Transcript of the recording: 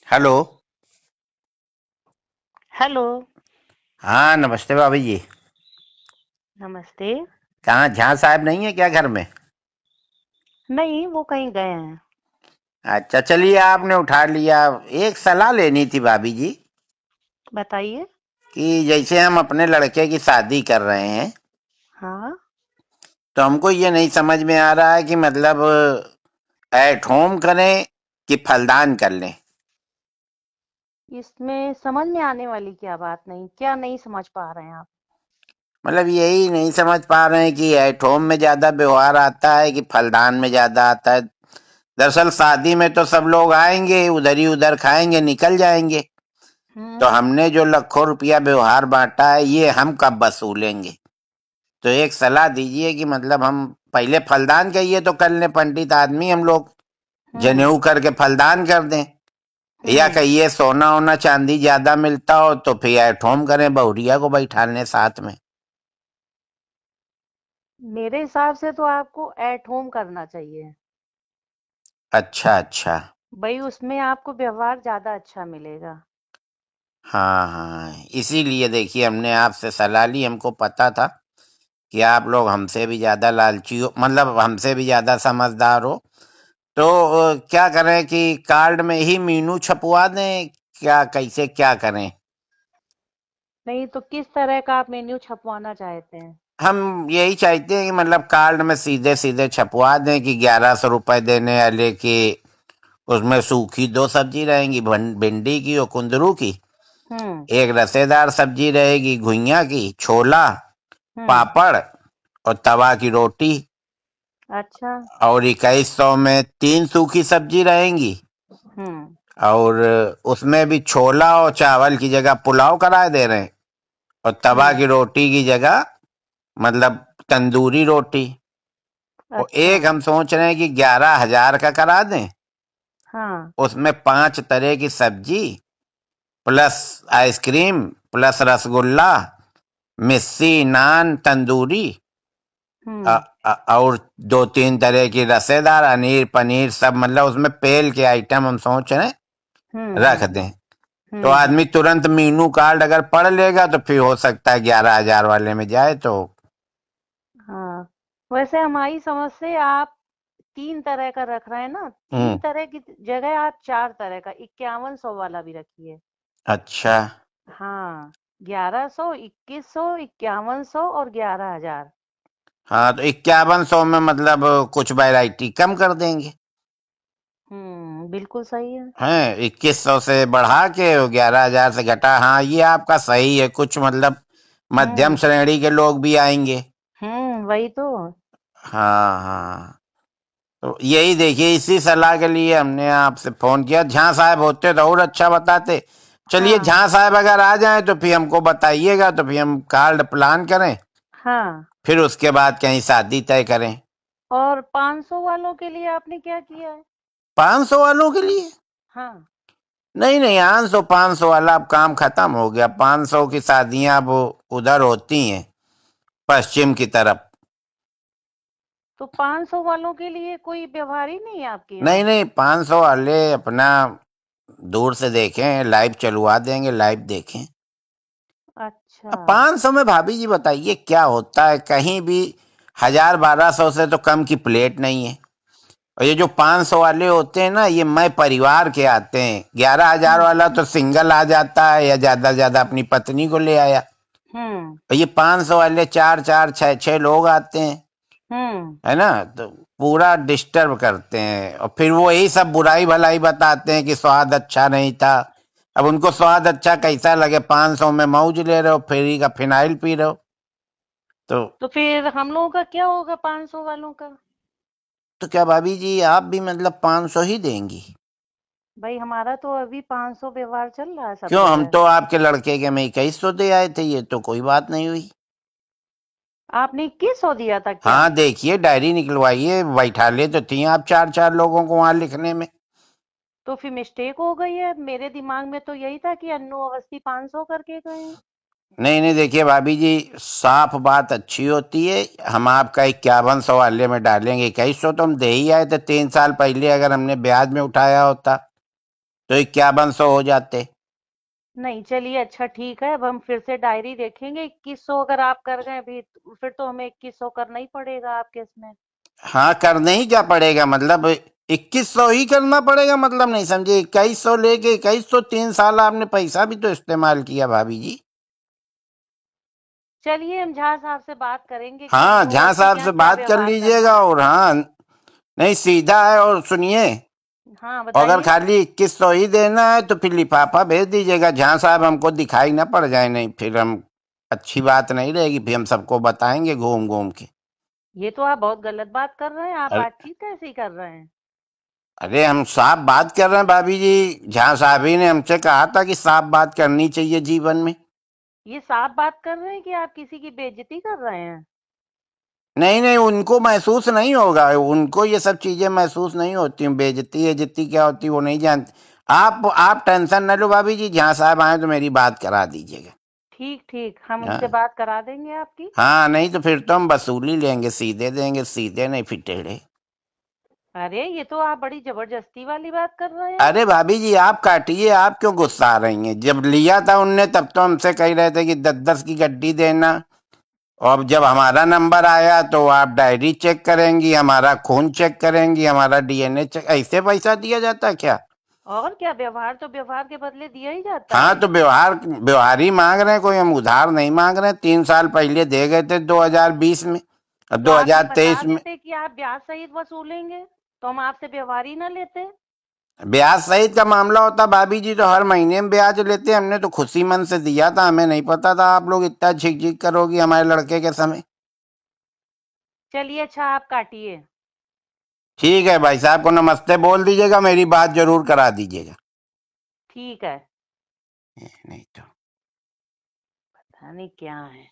Hello. Hello. हाँ, नमस्ते भाभी जी। नमस्ते। कहाँ झा साहब नहीं है क्या घर में? नहीं, वो कहीं गए हैं। अच्छा, चलिए आपने उठा लिया। एक सलाह लेनी थी भाभी जी बताइए। कि जैसे हम अपने लड़के की शादी कर रहे हैं, हाँ। तो हमको ये नहीं समझ में आ रहा है कि मतलब एट होम करें कि फलदान कर लें। इसमें समझ में आने वाली क्या बात नहीं, क्या नहीं समझ पा रहे हैं आप? मतलब यही नहीं समझ पा रहे हैं कि एट होम में ज्यादा व्यवहार आता है कि फलदान में ज्यादा आता है। दरअसल शादी में तो सब लोग आएंगे, उधर ही उधर खाएंगे, निकल जाएंगे। तो हम्म। हमने जो लाखों रुपया व्यवहार बांटा है, ये हम कब वसूलेंगे? तो एक सलाह दीजिए कि मतलब हम पहले फलदान का ये तो कर लें, पंडित आदमी हम लोग, हम्म। जनेऊ करके फलदान कर दें। या हम्म। कहिए सोना ओना चांदी ज्यादा मिलता हो तो फिर एट होम करें, बहुरिया को बैठा लें साथ में। मेरे हिसाब से तो आपको एट होम करना चाहिए। अच्छा अच्छा। भाई, उसमें आपको व्यवहार ज्यादा अच्छा मिलेगा। हाँ हाँ, इसीलिए देखिए हमने आपसे सलाह ली। हमको पता था कि आप लोग हमसे भी ज्यादा लालची हो, मतलब हमसे भी ज्यादा समझदार हो। तो क्या करें कि कार्ड में ही मीनू छपवा दें, क्या कैसे क्या करें? नहीं तो किस तरह का आप मेन्यू छपवाना चाहते हैं? हम यही चाहते हैं कि मतलब कार्ड में सीधे सीधे छपवा दें कि 1100 रुपए देने वाले की, उसमें सूखी दो सब्जी रहेंगी, भिंडी की और कुंदरू की। हम्म। एक रसेदार सब्जी रहेगी घुइया की, छोला, हम्म। पापड़ और तवा की रोटी। अच्छा। और 2100 में 3 सूखी सब्जी रहेंगी। हम्म। और उसमें भी छोला और चावल की जगह पुलाव कराए दे रहे हैं। और तवा हम्म। की रोटी की जगह मतलब तंदूरी रोटी। और अच्छा। एक हम सोच रहे हैं कि 11,000 का करा दें। हाँ। उसमें 5 तरह की सब्जी, प्लस आइसक्रीम, प्लस रसगुल्ला, मिस्सी, नान, तंदूरी, हम्म। और 2-3 तरह की रसेदार, अनीर, पनीर, सब मतलब उसमें पेल के आइटम हम सोच रहे हैं हम्म। रख हम्म। दें। तो आदमी तुरंत मीनू कार्ड अगर पढ़ लेगा तो फिर हो सकता है 11,000 वाले में जाए तो। हाँ। वैसे हमारी समझ से आप 3 तरह का रख रहे हैं ना, 3 हम्म। तरह की जगह आप 4 तरह का 5100 वाला भी रखिए। अच्छा। हाँ। 1100, 2100, 5100 और 11,000। हाँ, तो 5100 में मतलब कुछ वैरायटी कम कर देंगे। बिल्कुल सही है। हैं, 2100 से बढ़ा के और 11,000 से घटा। हाँ, ये आपका सही है। कुछ मतलब मध्यम हम्म। श्रेणी के लोग भी आएंगे। वही तो। हाँ हाँ। तो यही देखिए, इसी सलाह के लिए हमने आपसे फोन किया। झा साहब होते तो और अच्छा बताते। चलिए, हाँ। झा साहब अगर आ जाएं तो फिर हमको बताइएगा, तो फिर हम कार्ड प्लान करें, हाँ। फिर उसके बाद कहीं शादी तय करें। और 500 वालों के लिए आपने क्या किया है? 500 वालों के लिए? हाँ। नहीं नहीं, 500 वाला अब काम खत्म हो गया। 500 की शादियां अब उधर होती हैं, पश्चिम की तरफ। तो 500 वालों के लिए कोई व्यवहार ही नहीं है आपके नहीं यहाँ? नहीं, 500 वाले अपना दूर से देखें, लाइव चलवा देंगे, लाइव देखें। अच्छा। अब 500 में भाभी जी बताइए क्या होता है? कहीं भी 1,000-1,200 से तो कम की प्लेट नहीं है। और ये जो 500 वाले होते हैं ना, ये मैं परिवार के आते हैं। 11,000 हम्म। वाला तो सिंगल आ जाता है, या ज्यादा से ज्यादा अपनी पत्नी को ले आया। हम्म। और ये 500 वाले चार चार छह छह लोग आते हैं, हम्म। है ना? तो पूरा डिस्टर्ब करते हैं, और फिर वो यही सब बुराई भलाई बताते हैं कि स्वाद अच्छा नहीं था। अब उनको स्वाद अच्छा कैसा लगे? 500 में मौज ले रहे हो, फ्री का फिनाइल पी रहे हो। तो तो फिर हम लोगों का क्या होगा 500 वालों का? तो क्या भाभी जी आप भी मतलब 500 ही देंगी? भाई, हमारा तो अभी 500 व्यवहार चल रहा है सब क्यों, हम जगह। तो आपके लड़के के में 2100 दे आए थे, ये तो कोई बात नहीं हुई। आपने 2100 दिया था क्या? हाँ, देखिए डायरी निकलवाइए, बैठा ले तो थी आप चार चार लोगों को वहां लिखने में। तो फिर मिस्टेक हो गई है। मेरे दिमाग में तो यही था कि अन्नू अवस्थी 500 करके गए हैं। नहीं नहीं, देखिए भाभी जी, साफ बात अच्छी होती है। हम आपका 5100 वाले में डालेंगे। 2100 तो हम दे ही आए थे 3 साल पहले, अगर हमने ब्याज में उठाया होता। तो 5100 हो जाते। नहीं, चलिए अच्छा ठीक है, अब हम फिर से डायरी देखेंगे। 2100 अगर आप कर गए अभी, फिर तो हमें 2100 करना ही पड़ेगा आपके इसमें। हाँ, करने ही क्या पड़ेगा, मतलब 2100 ही करना पड़ेगा, मतलब नहीं समझे। 2100 लेके 2100, 3 साल आपने पैसा भी तो इस्तेमाल किया भाभी जी। चलिए हम झा साहब से बात करेंगे कि हाँ, वो झा साहब आपके से यहाँ क्या बात कर व्यवहार करना लीजिएगा। है। और हाँ, नहीं सीधा है। और सुनिए, हाँ अगर बताइए। खाली 2100 ही देना है तो फिर लिफाफा भेज दीजिएगा। झा साहब हमको दिखाई ना पड़ जाए, नहीं फिर हम अच्छी बात नहीं रहेगी, फिर हम सबको बताएंगे घूम घूम के। ये तो आप बहुत गलत बात कर रहे हैं, आप अरे बातचीत कैसी कर रहे हैं। अरे, हम साफ बात कर रहे हैं भाभी जी। झा साहब ही ने हमसे कहा था कि साफ बात करनी चाहिए जीवन में। ये साफ बात कर रहे हैं कि आप किसी की बेइज्जती कर रहे हैं। नहीं नहीं, उनको महसूस नहीं होगा, उनको ये सब चीजें महसूस नहीं होती। बेइज्जती इज्जती क्या होती वो नहीं जानती। आप टेंशन न लो भाभी जी, जहाँ साहब आए तो मेरी बात करा दीजिएगा। ठीक ठीक, हम उनसे हाँ बात करा देंगे आपकी। हाँ, नहीं तो फिर तो हम वसूली लेंगे, सीधे देंगे, सीधे नहीं फिर टेढ़े। अरे ये तो आप बड़ी जबरदस्ती वाली बात कर रहे हैं। अरे भाभी जी, आप काटिए, आप क्यों गुस्सा आ रही हैं। जब लिया था उनने तब तो हमसे कह रहे थे कि 10-10 की गड्डी देना। और अब जब हमारा नंबर आया तो आप डायरी चेक करेंगी, हमारा खून चेक करेंगी, हमारा डीएनए चेक। ऐसे पैसा दिया जाता है क्या। और क्या, व्यवहार तो व्यवहार के बदले दिया ही जाता हाँ, है। तो व्यवहार व्यवहार ही मांग रहे हैं, कोई हम उधार नहीं मांग रहे हैं। 3 साल पहले दे गए थे 2020 में और तो आप ये बता 2023 में। देते कि आप ब्याज सहित वसूलेंगे, तो हम आपसे व्यवहार ही ना लेते। ब्याज सहित का मामला होता भाभी जी तो हर महीने में ब्याज लेते। हमने तो खुशी मन से दिया था, हमें नहीं पता था आप लोग इतना झिक झिक करोगी हमारे लड़के के समय। चलिए अच्छा, आप काटिए। ठीक है, भाई साहब को नमस्ते बोल दीजिएगा, मेरी बात जरूर करा दीजिएगा। ठीक है। नहीं तो पता नहीं क्या है।